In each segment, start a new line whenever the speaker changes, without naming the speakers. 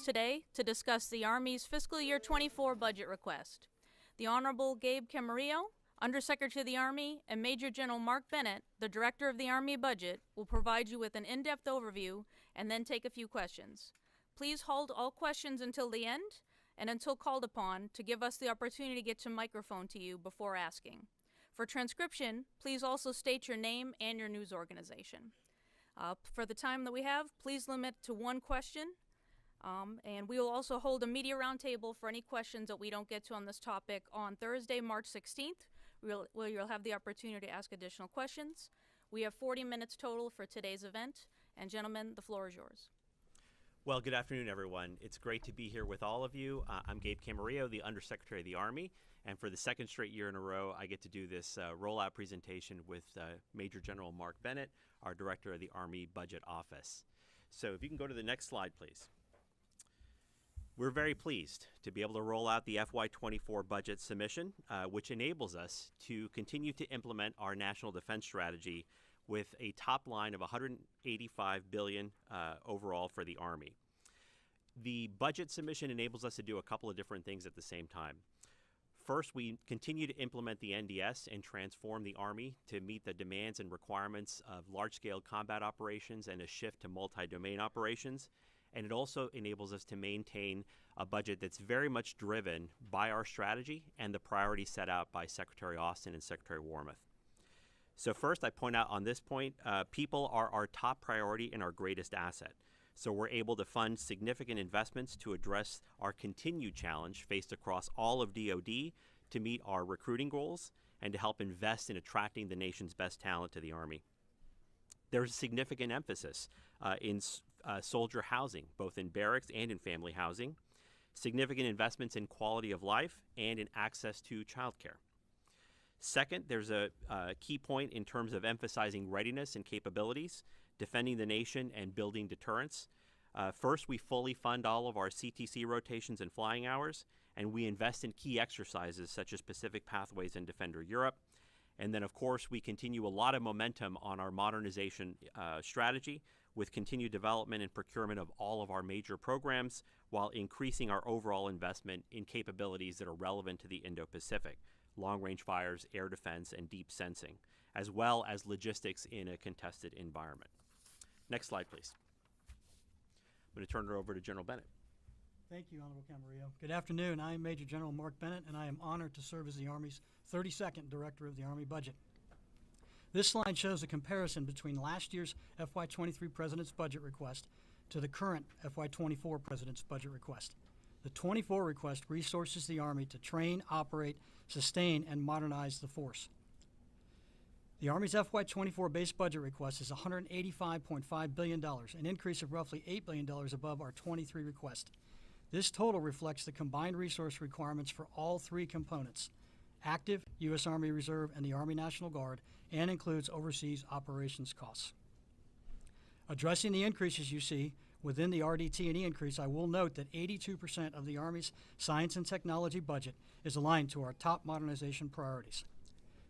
today to discuss the Army's fiscal year 24 budget request. The Honorable Gabe Camarillo, Undersecretary of the Army, and Major General Mark Bennett, the Director of the Army Budget, will provide you with an in-depth overview and then take a few questions. Please hold all questions until the end and until called upon to give us the opportunity to get to microphone to you before asking. For transcription, please also state your name and your news organization. For the time that we have, please limit to one question, and we will also hold a media roundtable for any questions that we don't get to on this topic on Thursday, March 16th, where you'll have the opportunity to ask additional questions. We have 40 minutes total for today's event, and gentlemen, the floor is yours.
Well, good afternoon, everyone. It's great to be here with all of you. I'm Gabe Camarillo, the Undersecretary of the Army, and for the second straight year in a row, I get to do this rollout presentation with Major General Mark Bennett, our Director of the Army Budget Office. So if you can go to the next slide, please. We're very pleased to be able to roll out the FY24 budget submission, which enables us to continue to implement our national defense strategy with a top line of $185 billion overall for the Army. The budget submission enables us to do a couple of different things at the same time. First, we continue to implement the NDS and transform the Army to meet the demands and requirements of large-scale combat operations and a shift to multi-domain operations. And it also enables us to maintain a budget that's very much driven by our strategy and the priorities set out by Secretary Austin and Secretary Wormuth. So first, I point out on this point, people are our top priority and our greatest asset. So we're able to fund significant investments to address our continued challenge faced across all of DoD to meet our recruiting goals and to help invest in attracting the nation's best talent to the Army. There's a significant emphasis in soldier housing, both in barracks and in family housing, significant investments in quality of life and in access to childcare. Second, there's a key point in terms of emphasizing readiness and capabilities, defending the nation, and building deterrence. First, we fully fund all of our CTC rotations and flying hours, and we invest in key exercises such as Pacific Pathways and Defender Europe. And then, of course, we continue a lot of momentum on our modernization strategy with continued development and procurement of all of our major programs while increasing our overall investment in capabilities that are relevant to the Indo-Pacific, long-range fires, air defense, and deep sensing, as well as logistics in a contested environment. Next slide, please. I'm going to turn it over to General Bennett.
Thank you, Honorable Camarillo. Good afternoon. I am Major General Mark Bennett, and I am honored to serve as the Army's 32nd Director of the Army Budget. This slide shows a comparison between last year's FY23 President's Budget request to the current FY24 President's Budget request. The 24 request resources the Army to train, operate, sustain, and modernize the force. The Army's FY24 base budget request is $185.5 billion, an increase of roughly $8 billion above our 23 request. This total reflects the combined resource requirements for all three components, active, U.S. Army Reserve, and the Army National Guard, and includes overseas operations costs. Addressing the increases you see within the RDT&E increase, I will note that 82% of the Army's science and technology budget is aligned to our top modernization priorities.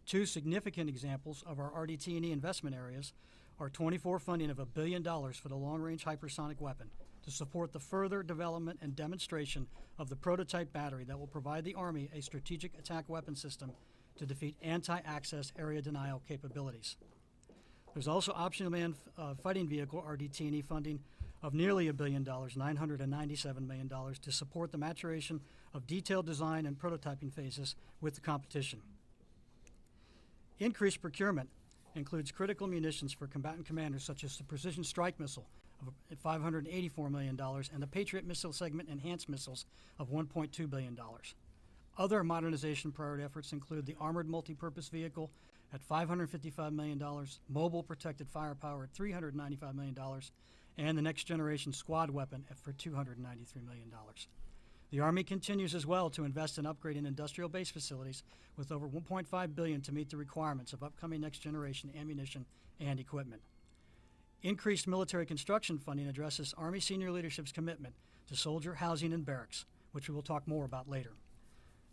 Two significant examples of our RDT&E investment areas are 24 funding of $1 billion for the long-range hypersonic weapon to support the further development and demonstration of the prototype battery that will provide the Army a strategic attack weapon system to defeat anti-access area denial capabilities. There's also Optional Manned Fighting Vehicle RDT&E funding of nearly $1 billion, $997 million, to support the maturation of detailed design and prototyping phases with the competition. Increased procurement includes critical munitions for combatant commanders such as the Precision Strike Missile of $584 million and the Patriot Missile Segment Enhanced Missiles of $1.2 billion. Other modernization priority efforts include the Armored Multipurpose Vehicle at $555 million, Mobile Protected Firepower at $395 million, and the Next Generation Squad Weapon for $293 million. The Army continues as well to invest in upgrading industrial base facilities with over $1.5 billion to meet the requirements of upcoming next generation ammunition and equipment. Increased military construction funding addresses Army senior leadership's commitment to soldier housing and barracks, which we will talk more about later.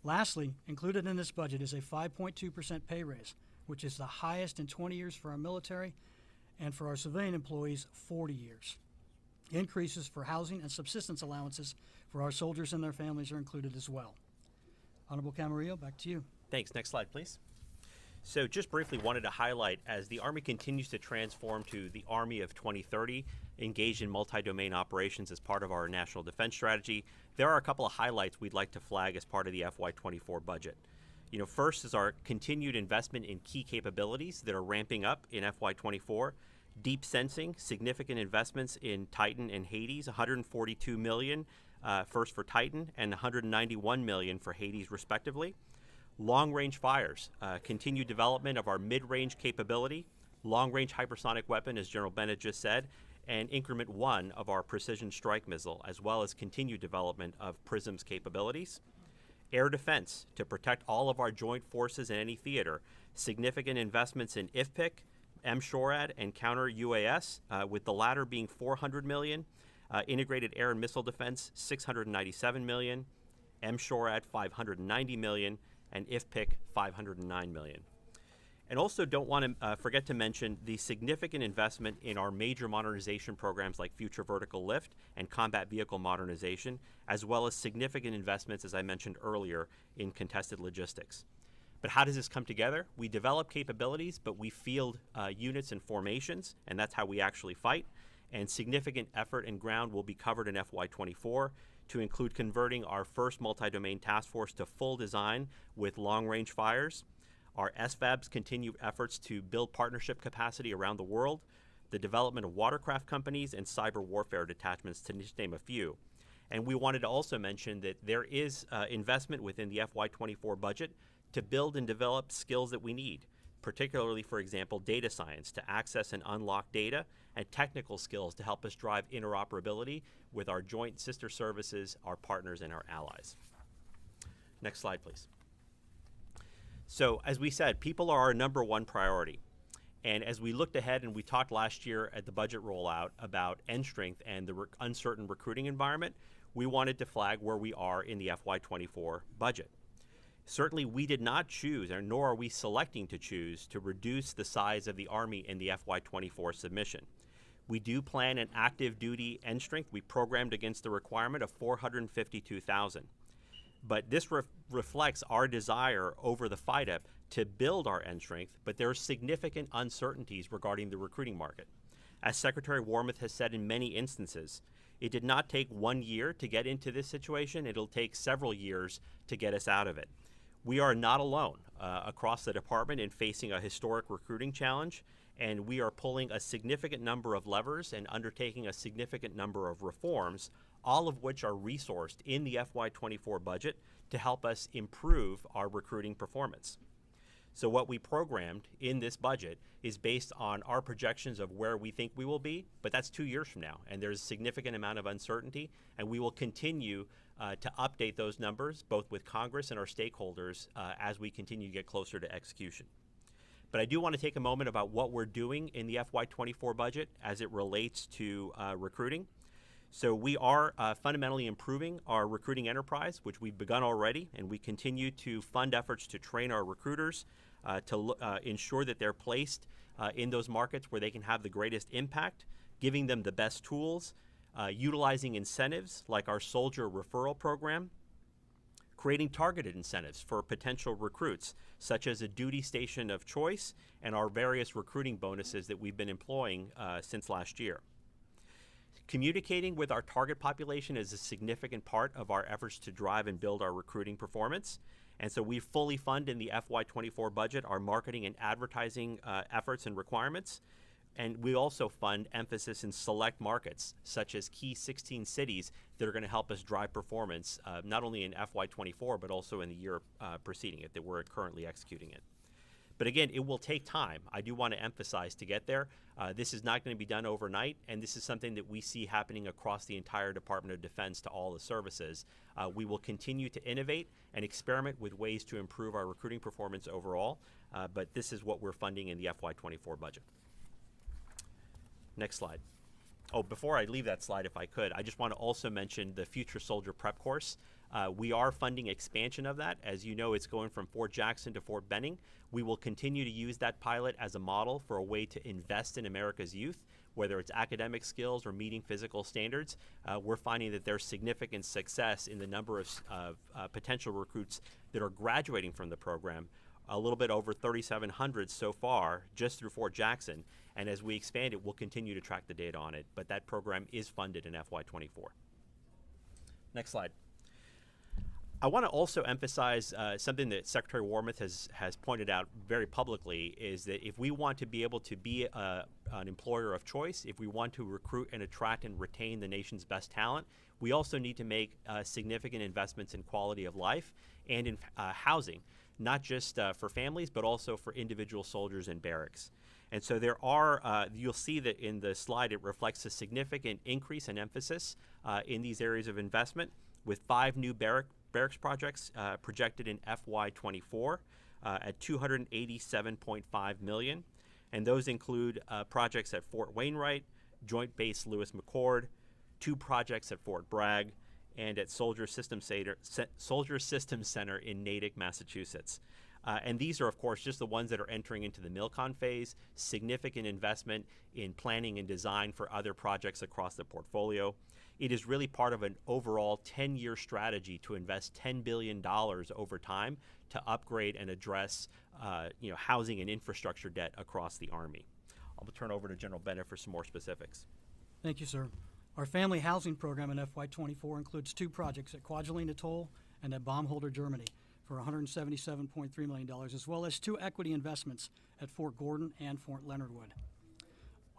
Lastly, included in this budget is a 5.2% pay raise, which is the highest in 20 years for our military and for our civilian employees, 40 years. Increases for housing and subsistence allowances for our soldiers and their families are included as well. Honorable Camarillo, back to you.
Thanks. Next slide, please. So just briefly wanted to highlight, as the Army continues to transform to the Army of 2030, engaged in multi-domain operations as part of our national defense strategy, there are a couple of highlights we'd like to flag as part of the FY24 budget. First is our continued investment in key capabilities that are ramping up in FY24. Deep sensing, significant investments in Titan and Hades, $142 million first for Titan and $191 million for Hades respectively. Long-range fires, continued development of our mid-range capability, long-range hypersonic weapon, as General Bennett just said, and increment 1 of our precision strike missile, as well as continued development of PrSM's capabilities. Air defense, to protect all of our joint forces in any theater, significant investments in IFPC, MSHORAD, and counter-UAS, with the latter being $400 million, integrated air and missile defense, $697 million, MSHORAD, $590 million, and IFPC, $509 million. And also don't want to forget to mention the significant investment in our major modernization programs like Future Vertical Lift and Combat Vehicle Modernization, as well as significant investments, as I mentioned earlier, in contested logistics. But how does this come together? We develop capabilities, but we field units and formations, and that's how we actually fight. And significant effort and ground will be covered in FY24 to include converting our first multi-domain task force to full design with long-range fires. Our SFABs continue efforts to build partnership capacity around the world, the development of watercraft companies, and cyber warfare detachments, to just name a few. And we wanted to also mention that there is investment within the FY24 budget to build and develop skills that we need, particularly, for example, data science to access and unlock data, and technical skills to help us drive interoperability with our joint sister services, our partners, and our allies. Next slide, please. So, as we said, people are our number one priority. And as we looked ahead and we talked last year at the budget rollout about end strength and the uncertain recruiting environment, we wanted to flag where we are in the FY24 budget. Certainly, we did not choose, or nor are we selecting to choose, to reduce the size of the Army in the FY24 submission. We do plan an active duty end strength. We programmed against the requirement of 452,000. But this reflects our desire over the FYDP to build our end strength, but there are significant uncertainties regarding the recruiting market. As Secretary Wormuth has said in many instances, it did not take 1 year to get into this situation. It'll take several years to get us out of it. We are not alone across the department in facing a historic recruiting challenge, and we are pulling a significant number of levers and undertaking a significant number of reforms, all of which are resourced in the FY24 budget to help us improve our recruiting performance. So what we programmed in this budget is based on our projections of where we think we will be, but that's 2 years from now, and there's a significant amount of uncertainty, and we will continue to update those numbers, both with Congress and our stakeholders, as we continue to get closer to execution. But I do want to take a moment about what we're doing in the FY24 budget as it relates to recruiting. So we are fundamentally improving our recruiting enterprise, which we've begun already, and we continue to fund efforts to train our recruiters to ensure that they're placed in those markets where they can have the greatest impact, giving them the best tools, utilizing incentives like our soldier referral program, creating targeted incentives for potential recruits, such as a duty station of choice and our various recruiting bonuses that we've been employing since last year. Communicating with our target population is a significant part of our efforts to drive and build our recruiting performance. And so we fully fund in the FY24 budget our marketing and advertising efforts and requirements. And we also fund emphasis in select markets, such as key 16 cities that are going to help us drive performance, not only in FY24, but also in the year preceding it that we're currently executing it. But again, it will take time. I do want to emphasize to get there. This is not going to be done overnight, and this is something that we see happening across the entire Department of Defense to all the services. We will continue to innovate and experiment with ways to improve our recruiting performance overall, but this is what we're funding in the FY24 budget. Next slide. Oh, before I leave that slide, if I could, I just want to also mention the Future Soldier Prep Course. We are funding expansion of that. As you know, it's going from Fort Jackson to Fort Benning. We will continue to use that pilot as a model for a way to invest in America's youth. whether it's academic skills or meeting physical standards, we're finding that there's significant success in the number of potential recruits that are graduating from the program. A little bit over 3,700 so far, just through Fort Jackson. And as we expand it, we'll continue to track the data on it. But that program is funded in FY24. Next slide. I want to also emphasize something that Secretary Wormuth has pointed out very publicly, is that if we want to be able to be an employer of choice, if we want to recruit and attract and retain the nation's best talent, we also need to make significant investments in quality of life and in housing, not just for families, but also for individual soldiers in barracks. And so there are, you'll see that in the slide, it reflects a significant increase in emphasis in these areas of investment, with 5 new barracks projects projected in FY24 at $287.5 million. And those include projects at Fort Wainwright, Joint Base Lewis McChord, 2 projects at Fort Bragg, and at Soldier Systems Center in Natick, Massachusetts. And these are, of course, just the ones that are entering into the MILCON phase, significant investment in planning and design for other projects across the portfolio. It is really part of an overall 10-year strategy to invest $10 billion over time to upgrade and address housing and infrastructure debt across the Army. I'll turn over to General Bennett for some more specifics.
Thank you, sir. Our family housing program in FY24 includes 2 projects at Kwajalein Atoll and at Baumholder, Germany, for $177.3 million, as well as 2 equity investments at Fort Gordon and Fort Leonard Wood.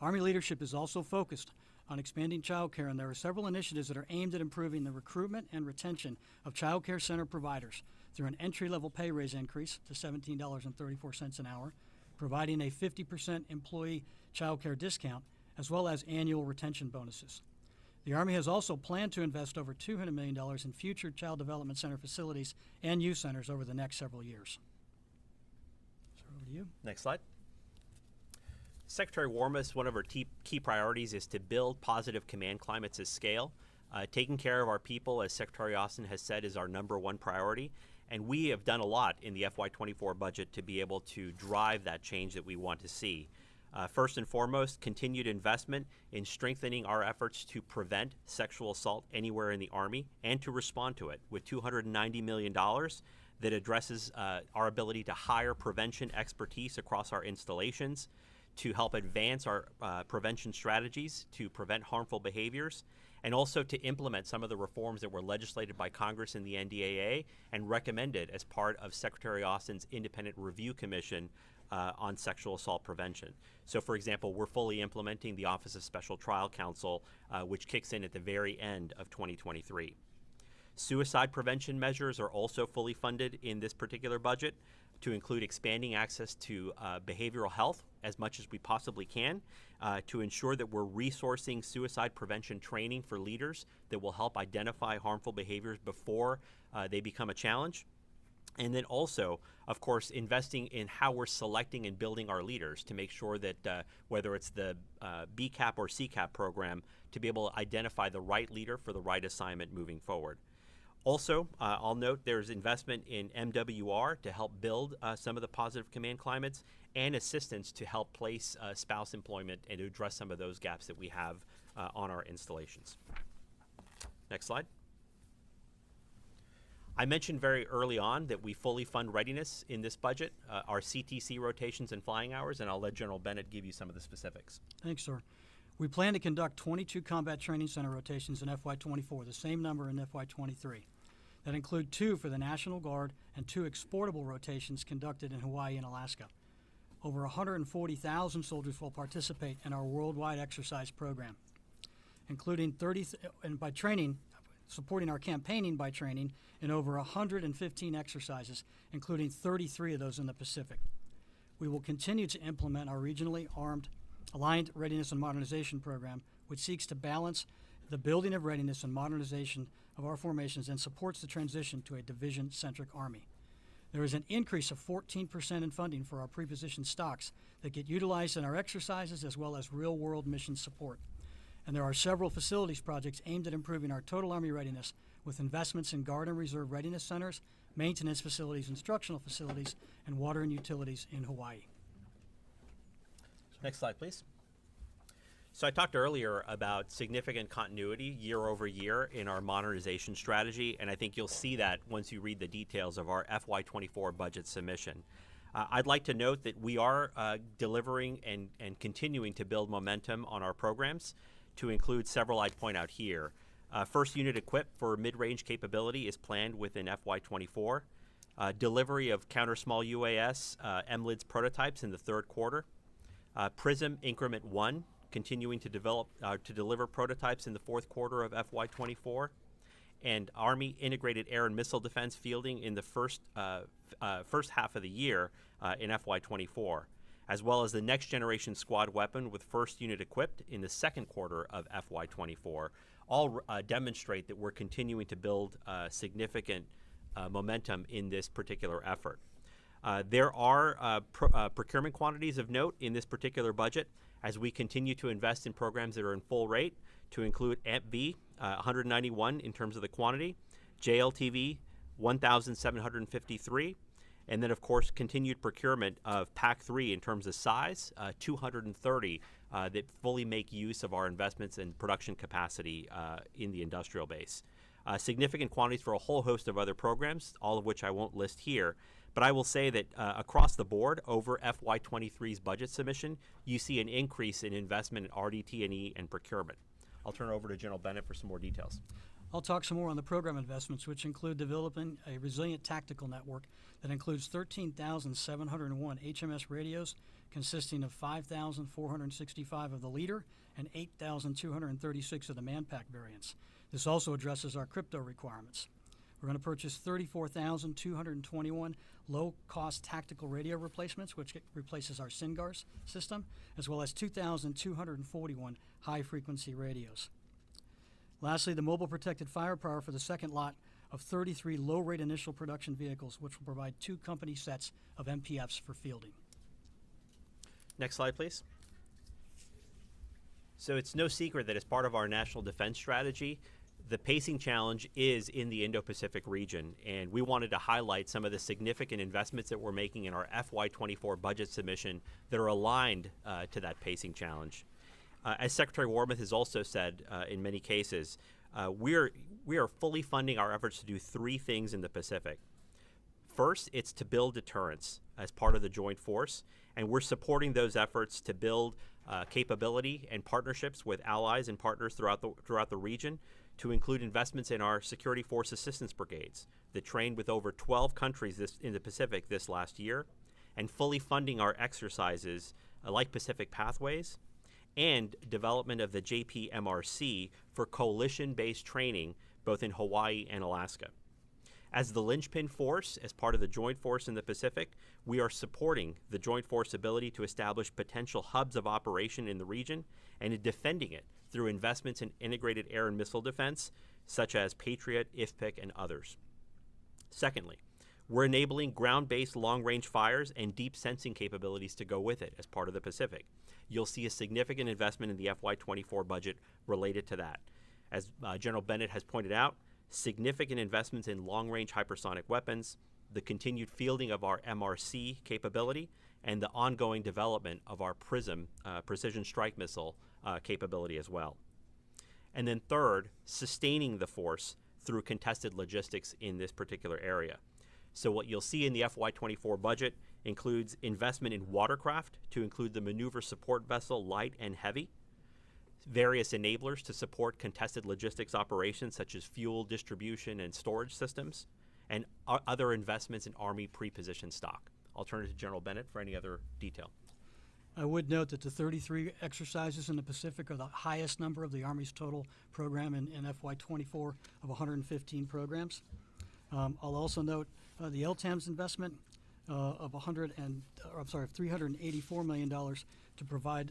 Army leadership is also focused on expanding child care, and there are several initiatives that are aimed at improving the recruitment and retention of child care center providers through an entry-level pay raise increase to $17.34 an hour, providing a 50% employee child care discount, as well as annual retention bonuses. The Army has also planned to invest over $200 million in future Child Development Center facilities and youth centers over the next several years. So over to you.
Next slide. Secretary Wormuth, one of our key priorities is to build positive command climates at scale. Taking care of our people, as Secretary Austin has said, is our #1 priority. And we have done a lot in the FY24 budget to be able to drive that change that we want to see. First and foremost, continued investment in strengthening our efforts to prevent sexual assault anywhere in the Army and to respond to it, with $290 million that addresses our ability to hire prevention expertise across our installations, to help advance our prevention strategies to prevent harmful behaviors, and also to implement some of the reforms that were legislated by Congress in the NDAA and recommended as part of Secretary Austin's independent review commission on sexual assault prevention. So, for example, we're fully implementing the Office of Special Trial Counsel, which kicks in at the very end of 2023. Suicide prevention measures are also fully funded in this particular budget, to include expanding access to behavioral health as much as we possibly can, to ensure that we're resourcing suicide prevention training for leaders that will help identify harmful behaviors before they become a challenge. And then also, of course, investing in how we're selecting and building our leaders to make sure that whether it's the BCAP or CCAP program, to be able to identify the right leader for the right assignment moving forward. Also, I'll note there's investment in MWR to help build some of the positive command climates, and assistance to help place spouse employment and to address some of those gaps that we have on our installations. Next slide. I mentioned very early on that we fully fund readiness in this budget, our CTC rotations and flying hours, and I'll let General Bennett give you some of the specifics.
Thanks, sir. We plan to conduct 22 combat training center rotations in FY24, the same number in FY23. That include 2 for the National Guard and 2 exportable rotations conducted in Hawaii and Alaska. Over 140,000 soldiers will participate in our worldwide exercise program, including supporting our campaigning by training in over 115 exercises, including 33 of those in the Pacific. We will continue to implement our regionally armed Aligned Readiness and Modernization Program, which seeks to balance the building of readiness and modernization of our formations and supports the transition to a division-centric Army. There is an increase of 14% in funding for our prepositioned stocks that get utilized in our exercises as well as real-world mission support. And there are several facilities projects aimed at improving our total Army readiness, with investments in Guard and Reserve readiness centers, maintenance facilities, instructional facilities, and water and utilities in Hawaii.
Next slide, please. So I talked earlier about significant continuity year over year in our modernization strategy, and I think you'll see that once you read the details of our FY24 budget submission. I'd like to note that we are delivering and continuing to build momentum on our programs, to include several I'd point out here. First unit equipped for mid-range capability is planned within FY24. Delivery of counter small UAS MLIDS prototypes in the third quarter. PRISM Increment 1 continuing to deliver prototypes in the fourth quarter of FY24, and Army Integrated Air and Missile Defense fielding in the first half of the year in FY24, as well as the Next Generation Squad Weapon with first unit equipped in the second quarter of FY24, all demonstrate that we're continuing to build significant momentum in this particular effort. There are procurement quantities of note in this particular budget as we continue to invest in programs that are in full rate, to include AMP-V, 191 in terms of the quantity, JLTV, 1,753, and then, of course, continued procurement of PAC-3 in terms of size, 230 that fully make use of our investments in production capacity in the industrial base. Significant quantities for a whole host of other programs, all of which I won't list here. But I will say that across the board, over FY23's budget submission, you see an increase in investment in RDT&E and procurement. I'll turn it over to General Bennett for some more details.
I'll talk some more on the program investments, which include developing a resilient tactical network that includes 13,701 HMS radios, consisting of 5,465 of the leader and 8,236 of the Manpack variants. This also addresses our crypto requirements. We're going to purchase 34,221 low-cost tactical radio replacements, which replaces our SINGARS system, as well as 2,241 high-frequency radios. Lastly, the mobile protected firepower for the second lot of 33 low-rate initial production vehicles, which will provide 2 company sets of MPFs for fielding.
Next slide, please. So it's no secret that as part of our national defense strategy, the pacing challenge is in the Indo-Pacific region, and we wanted to highlight some of the significant investments that we're making in our FY24 budget submission that are aligned to that pacing challenge. As Secretary Warmoth has also said in many cases, we are fully funding our efforts to do 3 things in the Pacific. First, it's to build deterrence as part of the joint force, and we're supporting those efforts to build capability and partnerships with allies and partners throughout the region, to include investments in our security force assistance brigades that trained with over 12 countries in the Pacific this last year, and fully funding our exercises like Pacific Pathways, and development of the JPMRC for coalition-based training both in Hawaii and Alaska. As the linchpin force, as part of the joint force in the Pacific, we are supporting the joint force ability to establish potential hubs of operation in the region and in defending it through investments in integrated air and missile defense, such as Patriot, IFPC, and others. Secondly, we're enabling ground-based long-range fires and deep sensing capabilities to go with it as part of the Pacific. You'll see a significant investment in the FY24 budget related to that. As General Bennett has pointed out, significant investments in long-range hypersonic weapons, the continued fielding of our MRC capability, and the ongoing development of our PRISM precision strike missile capability as well. And then third, sustaining the force through contested logistics in this particular area. So what you'll see in the FY24 budget includes investment in watercraft to include the maneuver support vessel light and heavy, various enablers to support contested logistics operations such as fuel distribution and storage systems, and other investments in Army pre-positioned stock. I'll turn it to General Bennett for any other detail.
I would note that the 33 exercises in the Pacific are the highest number of the Army's total program in FY24 of 115 programs. I'll also note the LTAMS investment of $384 million to provide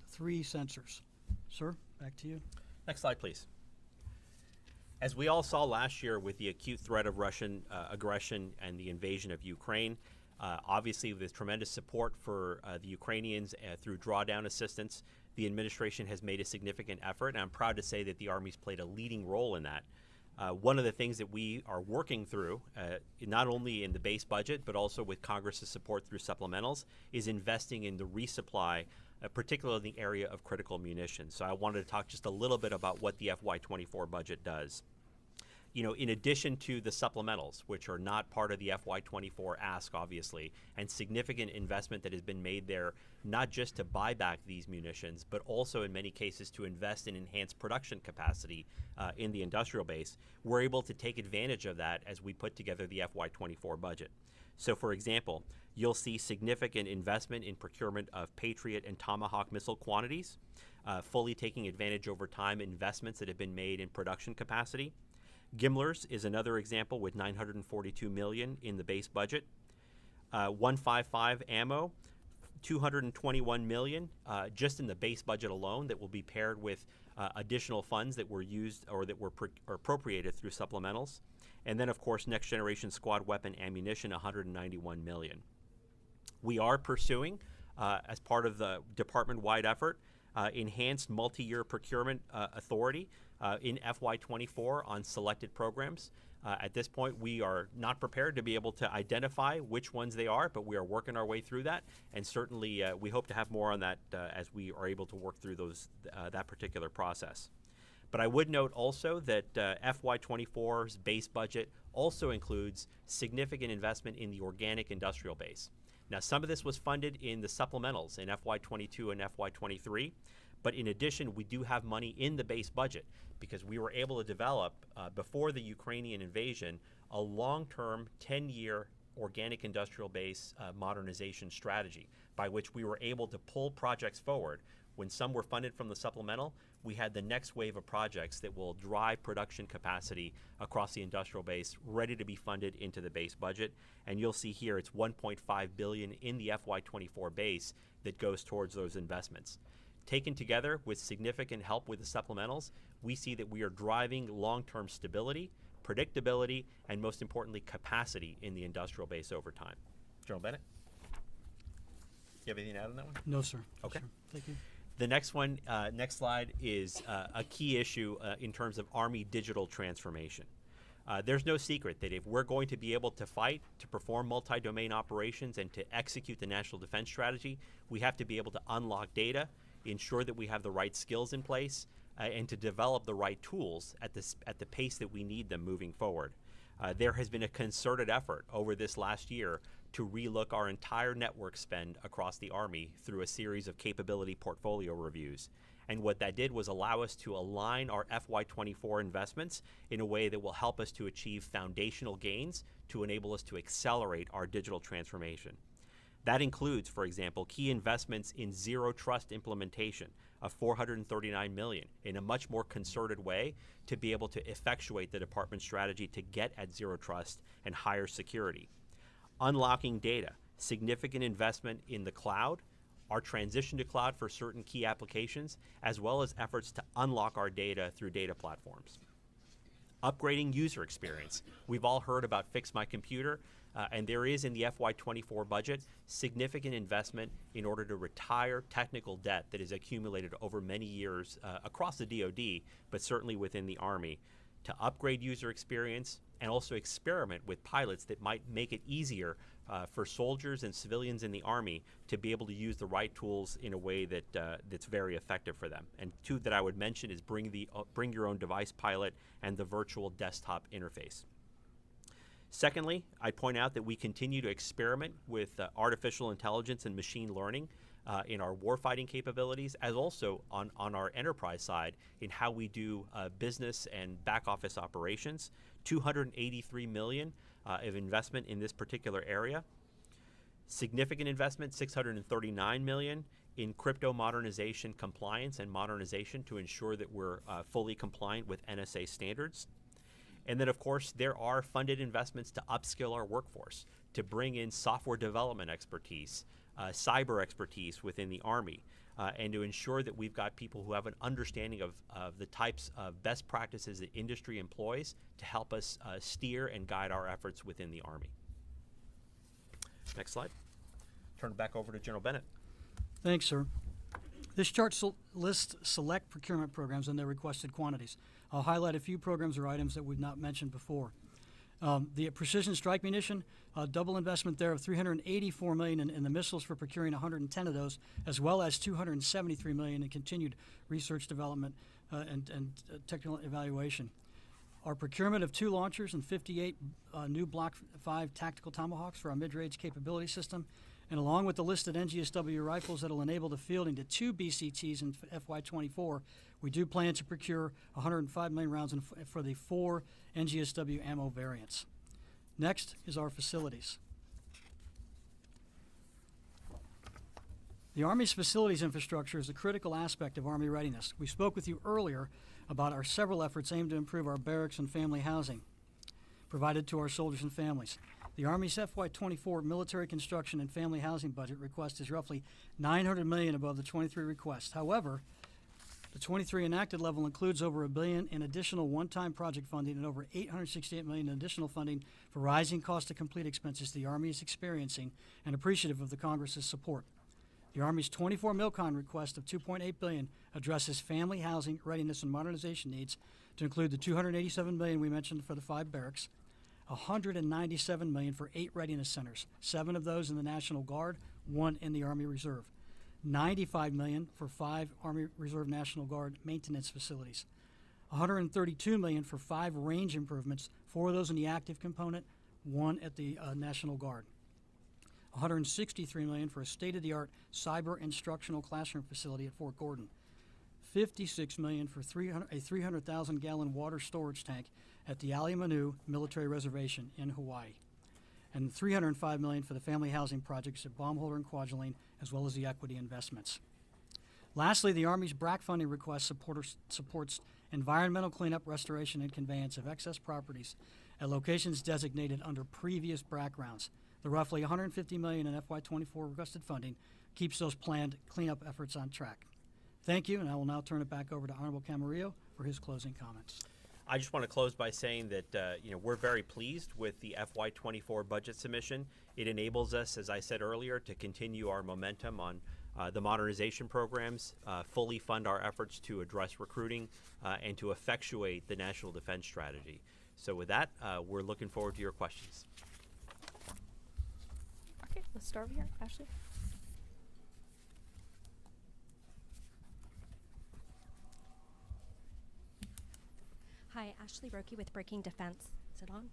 3 sensors. Sir, back to you.
Next slide, please. As we all saw last year with the acute threat of Russian aggression and the invasion of Ukraine, obviously with tremendous support for the Ukrainians through drawdown assistance, the administration has made a significant effort, and I'm proud to say that the Army's played a leading role in that. One of the things that we are working through, not only in the base budget, but also with Congress's support through supplementals, is investing in the resupply particularly in the area of critical munitions. So I wanted to talk just a little bit about what the FY24 budget does. You know, in addition to the supplementals, which are not part of the FY24 ask, obviously, and significant investment that has been made there, not just to buy back these munitions, but also in many cases to invest in enhanced production capacity in the industrial base, we're able to take advantage of that as we put together the FY24 budget. So, for example, you'll see significant investment in procurement of Patriot and Tomahawk missile quantities, fully taking advantage over time investments that have been made in production capacity. Gimlers is another example with $942 million in the base budget. 155 ammo, $221 million just in the base budget alone that will be paired with additional funds that were used or that were appropriated through supplementals. And then, of course, next generation squad weapon ammunition, $191 million. We are pursuing, as part of the department-wide effort, enhanced multi-year procurement authority in FY24 on selected programs. At this point, we are not prepared to be able to identify which ones they are, but we are working our way through that, and certainly we hope to have more on that as we are able to work through that particular process. But I would note also that FY24's base budget also includes significant investment in the organic industrial base. Now, some of this was funded in the supplementals in FY22 and FY23, but in addition, we do have money in the base budget because we were able to develop, before the Ukrainian invasion, a long-term 10-year organic industrial base modernization strategy by which we were able to pull projects forward. When some were funded from the supplemental, we had the next wave of projects that will drive production capacity across the industrial base ready to be funded into the base budget. And you'll see here it's $1.5 billion in the FY24 base that goes towards those investments. Taken together with significant help with the supplementals, we see that we are driving long-term stability, predictability, and most importantly, capacity in the industrial base over time. General Bennett? You have anything to add on that one?
No, sir.
Okay.
No, sir. Thank you.
The next one, next slide, is a key issue in terms of Army digital transformation. There's no secret that if we're going to be able to fight, to perform multi-domain operations, and to execute the National Defense Strategy, we have to be able to unlock data, ensure that we have the right skills in place, and to develop the right tools at the pace that we need them moving forward. There has been a concerted effort over this last year to relook our entire network spend across the Army through a series of capability portfolio reviews. And what that did was allow us to align our FY24 investments in a way that will help us to achieve foundational gains to enable us to accelerate our digital transformation. That includes, for example, key investments in zero trust implementation of $439 million in a much more concerted way to be able to effectuate the department's strategy to get at zero trust and higher security. Unlocking data, significant investment in the cloud, our transition to cloud for certain key applications, as well as efforts to unlock our data through data platforms. Upgrading user experience. We've all heard about Fix My Computer, and there is in the FY24 budget significant investment in order to retire technical debt that is accumulated over many years across the DoD, but certainly within the Army, to upgrade user experience and also experiment with pilots that might make it easier for soldiers and civilians in the Army to be able to use the right tools in a way that that's very effective for them. And two that I would mention is bring your own device pilot and the virtual desktop interface. Secondly, I point out that we continue to experiment with artificial intelligence and machine learning in our warfighting capabilities, as also on our enterprise side in how we do business and back office operations. $283 million of investment in this particular area. Significant investment, $639 million in crypto modernization compliance and modernization to ensure that we're fully compliant with NSA standards. And then, of course, there are funded investments to upskill our workforce, to bring in software development expertise, cyber expertise within the Army, and to ensure that we've got people who have an understanding of the types of best practices that industry employs to help us steer and guide our efforts within the Army. Next slide. Turn it back over to General Bennett.
Thanks, sir. This chart lists select procurement programs and their requested quantities. I'll highlight a few programs or items that we've not mentioned before. The precision strike munition, double investment there of $384 million in the missiles for procuring 110 of those, as well as $273 million in continued research development and technical evaluation. Our procurement of 2 launchers and 58 new Block 5 tactical Tomahawks for our mid-range capability system, and along with the listed NGSW rifles that will enable the fielding to 2 BCTs in FY24, we do plan to procure 105 million rounds for the 4 NGSW ammo variants. Next is our facilities. The Army's facilities infrastructure is a critical aspect of Army readiness. We spoke with you earlier about our several efforts aimed to improve our barracks and family housing provided to our soldiers and families. The Army's FY24 military construction and family housing budget request is roughly $900 million above the 23 request. However, the 23 enacted level includes over $1 billion in additional one-time project funding and over $868 million in additional funding for rising cost to complete expenses the Army is experiencing, and appreciative of the Congress's support. The Army's 24 MILCON request of $2.8 billion addresses family housing, readiness, and modernization needs to include the $287 million we mentioned for the 5 barracks, $197 million for 8 readiness centers, 7 of those in the National Guard, 1 in the Army Reserve, $95 million for 5 Army Reserve National Guard maintenance facilities, $132 million for 5 range improvements, 4 of those in the active component, 1 at the National Guard, $163 million for a state-of-the-art cyber instructional classroom facility at Fort Gordon, $56 million for a 300,000-gallon water storage tank at the Ali Manu Military Reservation in Hawaii, and $305 million for the family housing projects at Baumholder and Kwajalein, as well as the equity investments. Lastly, the Army's BRAC funding request supports environmental cleanup, restoration, and conveyance of excess properties at locations designated under previous BRAC rounds. The roughly $150 million in FY24 requested funding keeps those planned cleanup efforts on track. Thank you, and I will now turn it back over to Honorable Camarillo for his closing comments.
I just want to close by saying that we're very pleased with the FY24 budget submission. It enables us, as I said earlier, to continue our momentum on the modernization programs, fully fund our efforts to address recruiting, and to effectuate the National Defense Strategy. So with that, we're looking forward to your questions.
Okay, let's start over here. Ashley.
Hi, Ashley Roki with Breaking Defense. Is it on?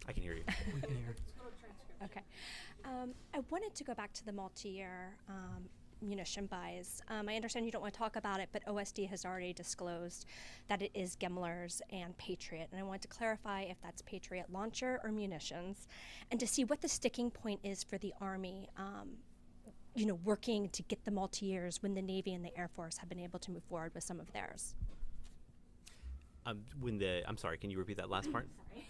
I can hear you.
We can hear.
Okay. I wanted to go back to the multi-year munition buys. I understand you don't want to talk about it, but OSD has already disclosed that it is Gimlers and Patriot, and I wanted to clarify if that's Patriot launcher or munitions, and to see what the sticking point is for the Army, working to get the multi-years when the Navy and the Air Force have been able to move forward with some of theirs.
I'm sorry, can you repeat that last part?
Sorry.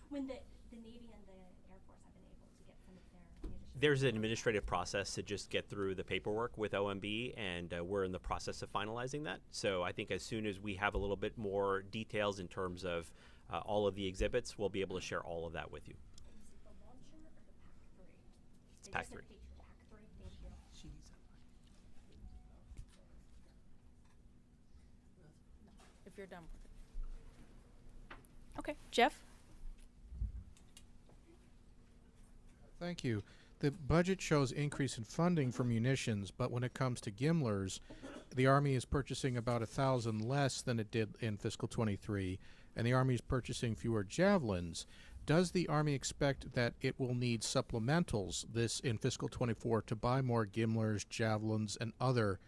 When the Navy and the Air Force have been able to get some of their munitions.
There's an administrative process to just get through the paperwork with OMB, and we're in the process of finalizing that. So I think as soon as we have a little bit more details in terms of all of the exhibits, we'll be able to share all of that with you.
Is it the launcher or the PAC-3?
It's PAC-3.
PAC-3, thank you.
If you're done with it. Okay, Jeff?
Thank you. The budget shows increase in funding for munitions, but when it comes to Gimlers, the Army is purchasing about 1,000 less than it did in fiscal 23, and the Army is purchasing fewer Javelins. Does the Army expect that it will need supplementals this in fiscal 24 to buy more Gimlers, Javelins, and other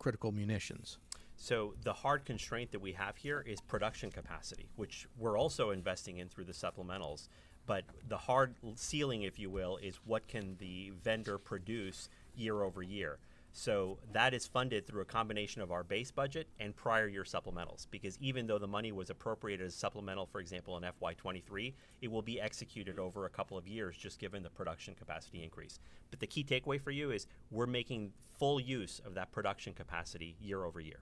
critical munitions?
So the hard constraint that we have here is production capacity, which we're also investing in through the supplementals. But the hard ceiling, if you will, is what can the vendor produce year over year. So that is funded through a combination of our base budget and prior year supplementals, because even though the money was appropriated as supplemental, for example, in FY23, it will be executed over a couple of years just given the production capacity increase. But the key takeaway for you is we're making full use of that production capacity year over year.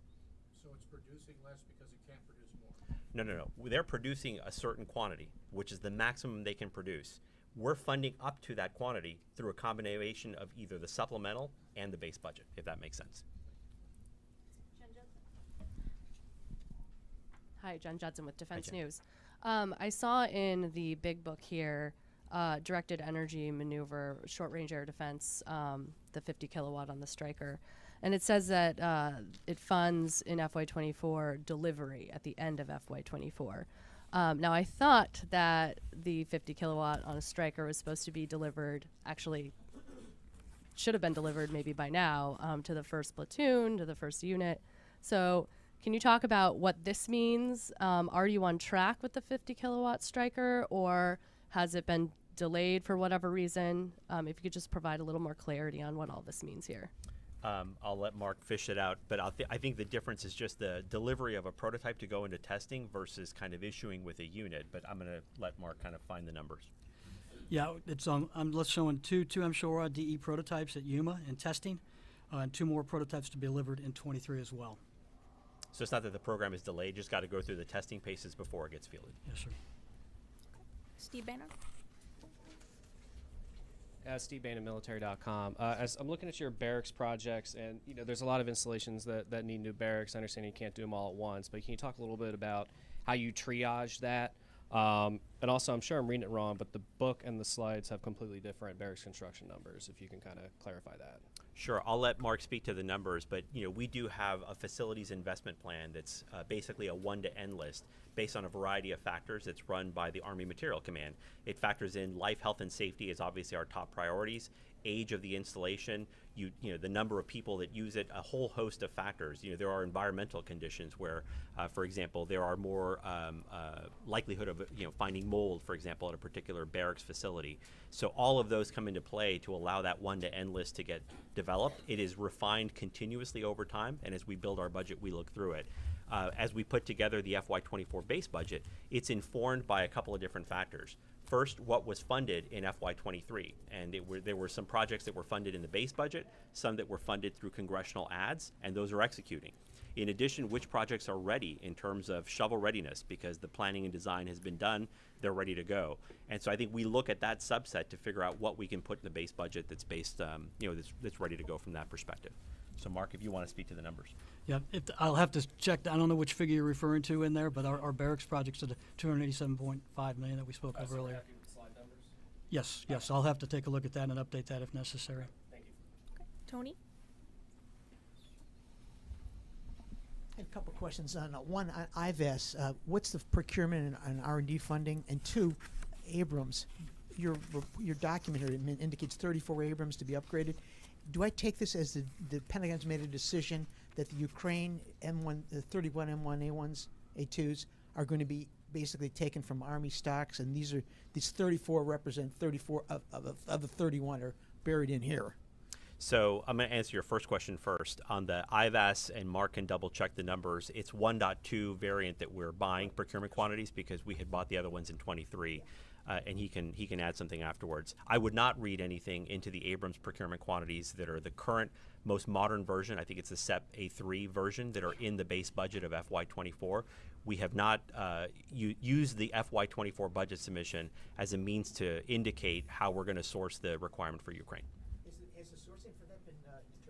So it's producing less because it can't produce more?
No. They're producing a certain quantity, which is the maximum they can produce. We're funding up to that quantity through a combination of either the supplemental and the base budget, if that makes sense.
Hi, Jen Judson with Defense News. I saw in the big book here, directed energy maneuver, short range air defense, the 50 kilowatt on the Stryker. And it says that it funds in FY24 delivery at the end of FY24. Now, I thought that the 50 kilowatt on a Stryker was supposed to be delivered, actually should have been delivered maybe by now, to the first platoon, to the first unit. So can you talk about what this means? Are you on track with the 50 kilowatt Stryker, or has it been delayed for whatever reason? If you could just provide a little more clarity on what all this means here.
I'll let Mark fish it out, but I think the difference is just the delivery of a prototype to go into testing versus kind of issuing with a unit. But I'm going to let Mark kind of find the numbers.
Yeah, it's I'm showing two MSHORA DE prototypes at Yuma in testing, and 2 more prototypes to be delivered in 23 as well.
So it's not that the program is delayed; just got to go through the testing paces before it gets fielded.
Yes, sir.
Steve Banner.
Steve Bannon, military.com. As I'm looking at your barracks projects, and there's a lot of installations that need new barracks. I understand you can't do them all at once, but can you talk a little bit about how you triage that? And also, I'm sure I'm reading it wrong, but the book and the slides have completely different barracks construction numbers. If you can kind of clarify that.
Sure, I'll let Mark speak to the numbers, but we do have a facilities investment plan that's basically a 1 to N list based on a variety of factors. That's run by the Army Material Command. It factors in life, health, and safety as obviously our top priorities, age of the installation, the number of people that use it, a whole host of factors. There are environmental conditions where, for example, there are more likelihood of finding mold, for example, at a particular barracks facility. So all of those come into play to allow that 1 to N list to get developed. It is refined continuously over time, and as we build our budget, we look through it. As we put together the FY24 base budget, it's informed by a couple of different factors. First, what was funded in FY23, and there were some projects that were funded in the base budget, some that were funded through congressional ads, and those are executing. In addition, which projects are ready in terms of shovel readiness, because the planning and design has been done, they're ready to go. And so I think we look at that subset to figure out what we can put in the base budget that's based, that's ready to go from that perspective. So Mark, if you want to speak to the numbers.
Yeah, I'll have to check. I don't know which figure you're referring to in there, but our barracks projects are the $287.5 million that we spoke of earlier.
Happy with slide numbers?
Yes. I'll have to take a look at that and update that if necessary.
Thank you.
Okay. Tony.
I had a couple questions on one on IVAS. What's the procurement and R&D funding? And 2, Abrams. Your document here indicates 34 Abrams to be upgraded. Do I take this as the Pentagon's made a decision that the Ukraine the 31 M1A1s, A2s are going to be basically taken from Army stocks, and these 34 represent 34 of the 31 are buried in here?
So I'm going to answer your first question first. On the IVAS, and Mark can double check the numbers, it's 1.2 variant that we're buying procurement quantities because we had bought the other ones in 23. And he can add something afterwards. I would not read anything into the Abrams procurement quantities that are the current, most modern version. I think it's the SEP A3 version that are in the base budget of FY24. We have not used the FY24 budget submission as a means to indicate how we're going to source the requirement for Ukraine.
Has the sourcing for that been determined? It's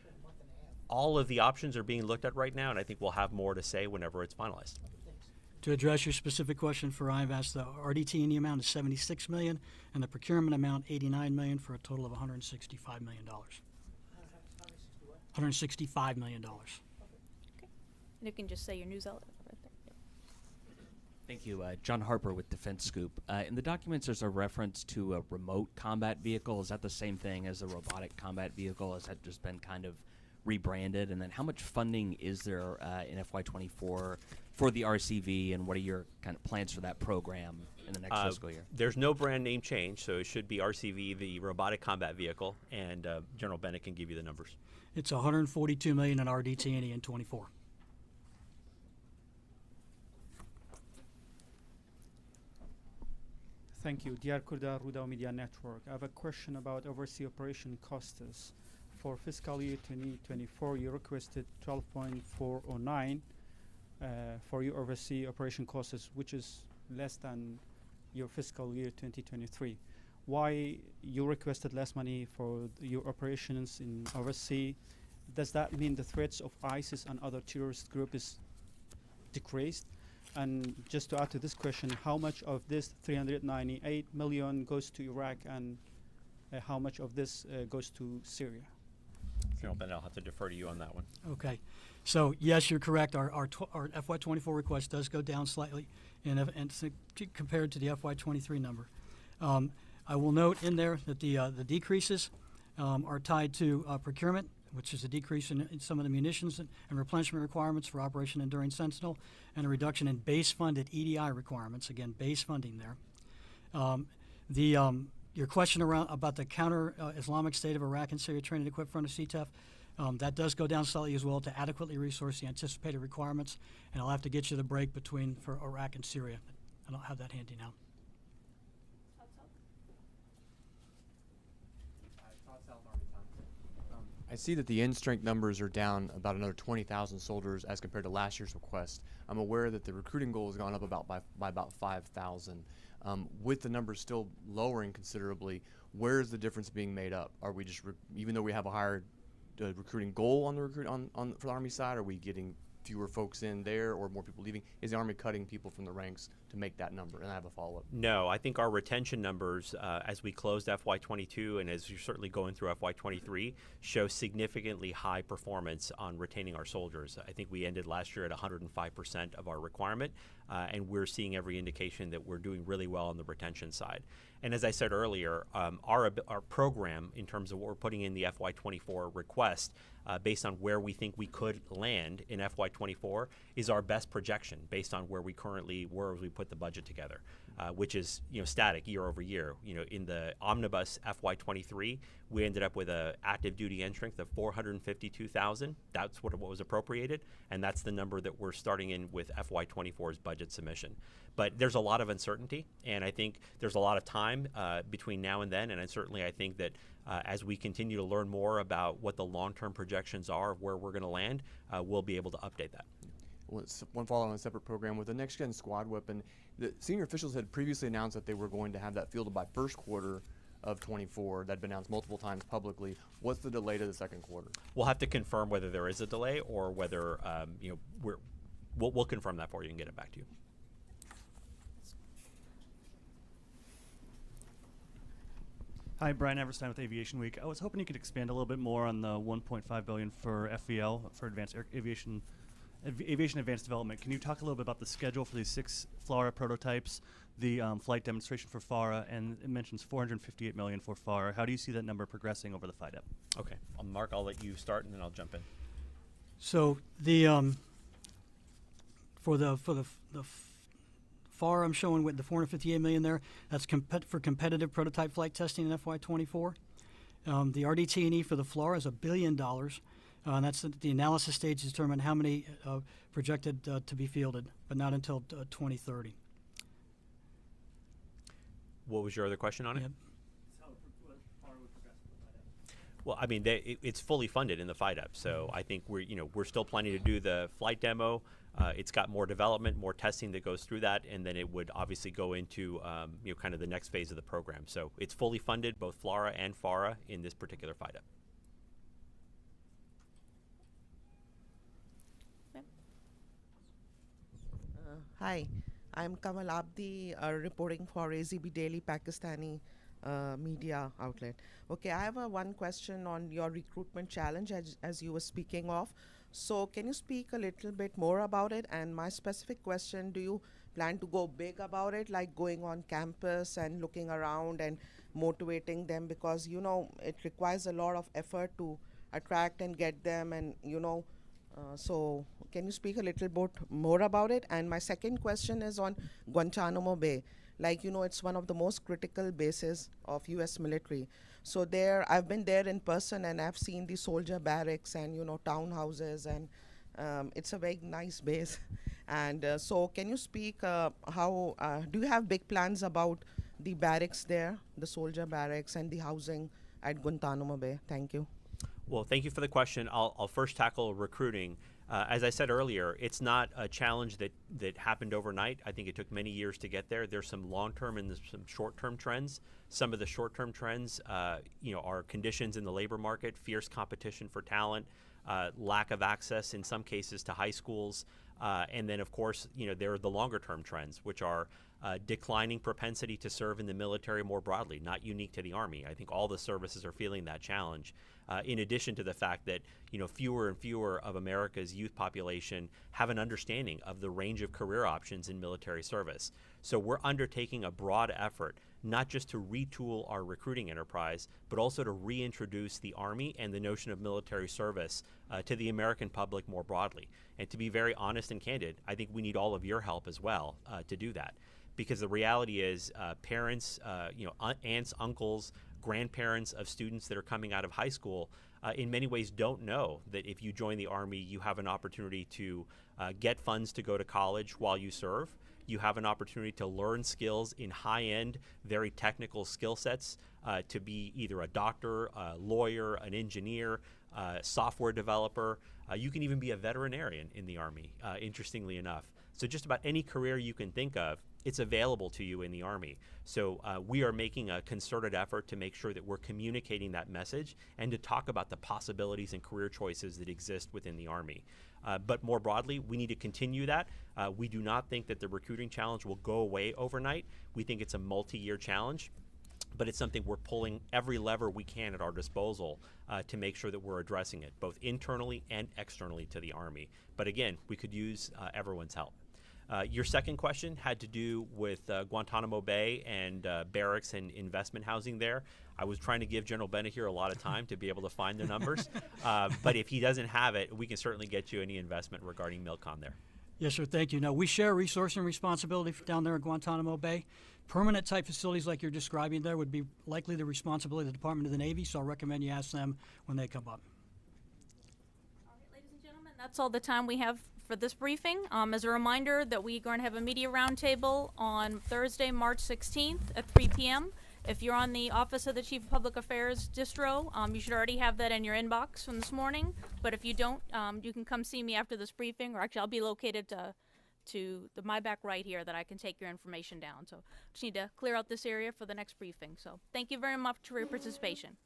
been a month and a half.
All of the options are being looked at right now, and I think we'll have more to say whenever it's finalized.
To address your specific question for IVAS, the RDT&E amount is $76 million, and the procurement amount $89 million, for a total of $165 million. $165 million.
Okay. And you can just say your news outlet right there. Yep.
Thank you. John Harper with Defense Scoop. In the documents, there's a reference to a remote combat vehicle. Is that the same thing as a robotic combat vehicle? Has that just been kind of rebranded? And then how much funding is there in FY24 for the RCV, and what are your kind of plans for that program in the next fiscal year?
There's no brand name change, so it should be RCV, the robotic combat vehicle, and General Bennett can give you the numbers.
It's $142 million in RDT&E in 24.
Thank you. Diyar Kurdar, Rudaw Media Network. I have a question about overseas operation costs. For fiscal year 2024, you requested 12.409 for your overseas operation costs, which is less than your fiscal year 2023. Why you requested less money for your operations in overseas? Does that mean the threats of ISIS and other terrorist groups is decreased? And just to add to this question, how much of this 398 million goes to Iraq, and how much of this goes to Syria?
General Bennett, I'll have to defer to you on that one.
Okay. So, yes, you're correct. Our FY24 request does go down slightly compared to the FY23 number. I will note in there that the decreases are tied to procurement, which is a decrease in some of the munitions and replenishment requirements for Operation Enduring Sentinel, and a reduction in base-funded EDI requirements. Again, base funding there. Your question about the counter-Islamic State of Iraq and Syria Trained and Equipped Front of CTEF, that does go down slightly as well to adequately resource the anticipated requirements, and I'll have to get you the break for Iraq and Syria. I don't have that handy now.
I see that the in-strength numbers are down about another 20,000 soldiers as compared to last year's request. I'm aware that the recruiting goal has gone up by about 5,000. With the numbers still lowering considerably, where is the difference being made up? Are we just, even though we have a higher recruiting goal on the for the Army side, are we getting fewer folks in there or more people leaving? Is the Army cutting people from the ranks to make that number? And I have a follow-up.
No, I think our retention numbers as we closed FY22 and as you're certainly going through FY23 show significantly high performance on retaining our soldiers. I think we ended last year at 105% of our requirement, and we're seeing every indication that we're doing really well on the retention side. And as I said earlier, our program in terms of what we're putting in the FY24 request based on where we think we could land in FY24 is our best projection based on where we currently were as we put the budget together, which is static year over year. In the omnibus FY23, we ended up with an active duty end strength of 452,000. That's what was appropriated, and that's the number that we're starting in with FY24's budget submission. But there's a lot of uncertainty, and I think there's a lot of time between now and then, and I think that as we continue to learn more about what the long-term projections are of where we're going to land, we'll be able to update that.
One follow on a separate program with the next-gen squad weapon. The senior officials had previously announced that they were going to have that fielded by first quarter of 24. That had been announced multiple times publicly. What's the delay to the second quarter?
We'll have to confirm whether there is a delay or whether we'll confirm that for you and get it back to you.
Hi, Brian Everstein with Aviation Week. I was hoping you could expand a little bit more on the $1.5 billion for FVL, for advanced aviation advanced development. Can you talk a little bit about the schedule for these 6 FLRAA prototypes, the flight demonstration for FARA, and it mentions $458 million for FARA. How do you see that number progressing over the FIDEP?
Okay, Mark, I'll let you start and then I'll jump in.
So the for the FAR I'm showing with the $458 million there, that's for competitive prototype flight testing in FY24. The RDT&E for the FLRAA is $1 billion, and that's the analysis stage to determine how many projected to be fielded, but not until 2030.
What was your other question on it?
Yep.
Well, I mean, it's fully funded in the FIDEP, so I think we're still planning to do the flight demo. It's got more development, more testing that goes through that, and then it would obviously go into kind of the next phase of the program. So it's fully funded, both FLRAA and FARA, in this particular FIDEP.
Hi, I'm Kamal Abdi, reporting for AZB Daily Pakistani media outlet. Okay, I have one question on your recruitment challenge as you were speaking of. So can you speak a little bit more about it? And my specific question, do you plan to go big about it, like going on campus and looking around and motivating them? Because, it requires a lot of effort to attract and get them, and, so can you speak a little bit more about it? And my second question is on Guantanamo Bay. Like, it's one of the most critical bases of U.S. military. So I've been there in person, and I've seen the soldier barracks and, townhouses, and it's a very nice base. And so can you speak do you have big plans about the barracks there, the soldier barracks and the housing at Guantanamo Bay? Thank you.
Well, thank you for the question. I'll first tackle recruiting. As I said earlier, it's not a challenge that happened overnight. I think it took many years to get there. There's some long-term and some short-term trends. Some of the short-term trends, are conditions in the labor market, fierce competition for talent, lack of access in some cases to high schools, And then, of course, there are the longer-term trends, which are declining propensity to serve in the military more broadly, not unique to the Army. I think all the services are feeling that challenge. In addition to the fact that fewer and fewer of America's youth population have an understanding of the range of career options in military service. So we're undertaking a broad effort, not just to retool our recruiting enterprise, but also to reintroduce the Army and the notion of military service to the American public more broadly. And to be very honest and candid, I think we need all of your help as well to do that. Because the reality is parents, aunts, uncles, grandparents of students that are coming out of high school in many ways don't know that if you join the Army, you have an opportunity to get funds to go to college while you serve. You have an opportunity to learn skills in high-end, very technical skill sets to be either a doctor, a lawyer, an engineer, software developer. You can even be a veterinarian in the Army, interestingly enough. So just about any career you can think of, it's available to you in the Army. So we are making a concerted effort to make sure that we're communicating that message and to talk about the possibilities and career choices that exist within the Army. But more broadly, we need to continue that. We do not think that the recruiting challenge will go away overnight. We think it's a multi-year challenge, but it's something we're pulling every lever we can at our disposal to make sure that we're addressing it, both internally and externally to the Army. But again, we could use everyone's help. Your second question had to do with Guantanamo Bay and barracks and investment housing there. I was trying to give General Bennett here a lot of time to be able to find the numbers, but if he doesn't have it, we can certainly get you any investment regarding MILCON there.
Yes, sir. Thank you. Now, we share resource and responsibility down there at Guantanamo Bay. Permanent type facilities like you're describing there would be likely the responsibility of the Department of the Navy, so I'll recommend you ask them when they come up.
All right, ladies and gentlemen, that's all the time we have for this briefing. As a reminder that we're going to have a media roundtable on Thursday, March 16th at 3 p.m. If you're on the Office of the Chief of Public Affairs distro, you should already have that in your inbox from this morning. But if you don't, you can come see me after this briefing, or actually I'll be located to my back right here that I can take your information down. So just need to clear out this area for the next briefing. So thank you very much for your participation.